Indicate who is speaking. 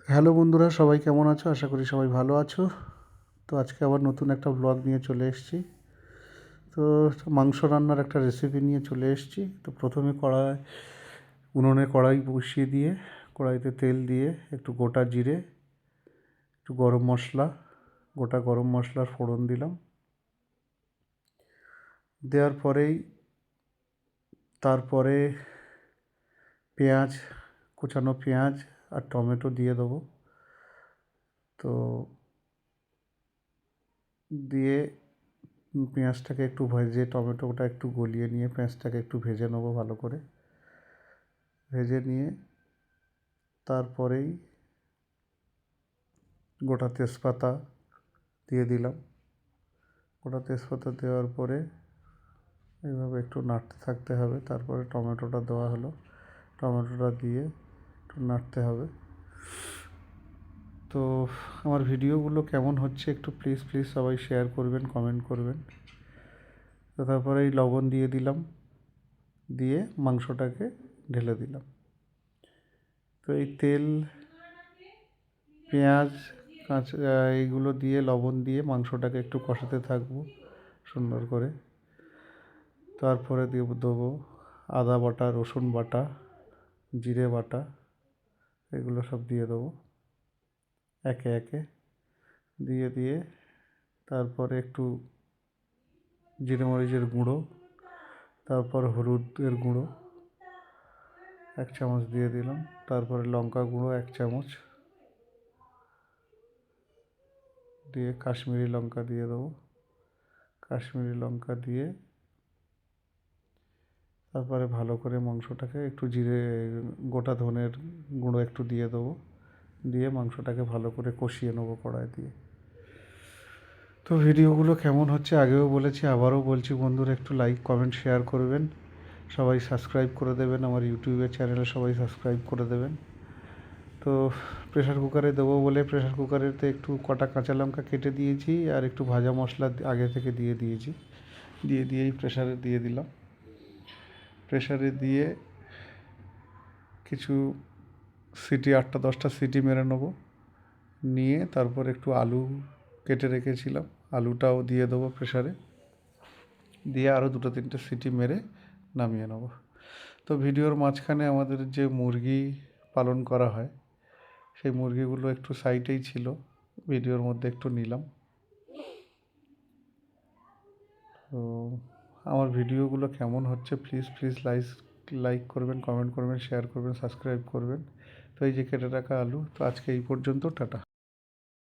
Speaker 1: Hello বন্ধুরা, সবাই কেমন আছো? আশা করি সবাই ভালো আছো। তো আজকে আবার নতুন একটা ব্লগ নিয়ে চলে এসেছি। তো মাংস রান্নার একটা রেসিপি নিয়ে চলে এসেছি। তো প্রথমে উনুনে কড়াই বসিয়ে দিয়ে কড়াইতে তেল দিয়ে একটু গোটা জিরে, একটু গরম মশলা, গোটা গরম মশলার ফোড়ন দিলাম। দেওয়ার পরেই তারপরে পেঁয়াজ, কুচানো পেঁয়াজ আর টমেটো দিয়ে দেবো। তো দিয়ে পেঁয়াজটাকে একটু ভেজে, টমেটোটা একটু গলিয়ে নিয়ে পেঁয়াজটাকে একটু ভেজে নেবো ভালো করে। ভেজে নিয়ে তারপরেই গোটা তেজপাতা দিয়ে দিলাম। গোটা তেজপাতা দেওয়ার পরে এইভাবে একটু নাড়তে থাকতে হবে। তারপরে টমেটোটা দেওয়া হলো, টমেটোটা দিয়ে একটু নাড়তে হবে। তো আমার ভিডিওগুলো কেমন হচ্ছে একটু প্লিজ সবাই শেয়ার করবেন, কমেন্ট করবেন। তো তারপরে এই লবণ দিয়ে দিলাম, দিয়ে মাংসটাকে ঢেলে দিলাম। তো এই তেল, পেঁয়াজ, কাঁচা এইগুলো দিয়ে লবণ দিয়ে মাংসটাকে একটু কষাতে থাকবো সুন্দর করে। তারপরে দেবো আদা বাটা, রসুন বাটা, জিরে বাটা, এগুলো সব দিয়ে দেবো একে একে। দিয়ে তারপরে একটু জিরে মরিচের গুঁড়ো, তারপর হলুদের গুঁড়ো 1 চামচ দিয়ে দিলাম। তারপরে লঙ্কা গুঁড়ো 1 চামচ দিয়ে কাশ্মীরি লঙ্কা দিয়ে দেবো। কাশ্মীরি লঙ্কা দিয়ে তারপরে ভালো করে মাংসটাকে একটু গোটা ধনের গুঁড়ো একটু দিয়ে দেবো। দিয়ে মাংসটাকে ভালো করে কষিয়ে নেবো কড়াই দিয়ে। তো ভিডিওগুলো কেমন হচ্ছে আগেও বলেছি, আবারও বলছি, বন্ধুরা একটু লাইক, কমেন্ট, শেয়ার করবেন। সবাই সাবস্ক্রাইব করে দেবেন, আমার ইউটিউবের চ্যানেলে সবাই সাবস্ক্রাইব করে দেবেন। তো প্রেশার কুকারে দেবো বলে প্রেশার কুকারেতে একটু কটা কাঁচা লঙ্কা কেটে দিয়েছি আর একটু ভাজা মশলা আগে থেকে দিয়ে দিয়েছি। দিয়েই প্রেশারে দিয়ে দিলাম। প্রেশারে দিয়ে কিছু সিটি, 8-10টা সিটি মেরে নেবো। নিয়ে তারপর একটু আলু কেটে রেখেছিলাম, আলুটাও দিয়ে দেবো প্রেশারে। দিয়ে আরও 2-3টে সিটি মেরে নামিয়ে নেবো। তো ভিডিওর মাঝখানে আমাদের যে মুরগি পালন করা হয়, সেই মুরগিগুলো একটু সাইডেই ছিল, ভিডিওর মধ্যে একটু নিলাম। তো আমার ভিডিওগুলো কেমন হচ্ছে প্লিজ লাইক করবেন, কমেন্ট করবেন, শেয়ার করবেন, সাবস্ক্রাইব করবেন। তো এই যে কেটে রাখা আলু, তো আজকে এই পর্যন্ত, টাটা।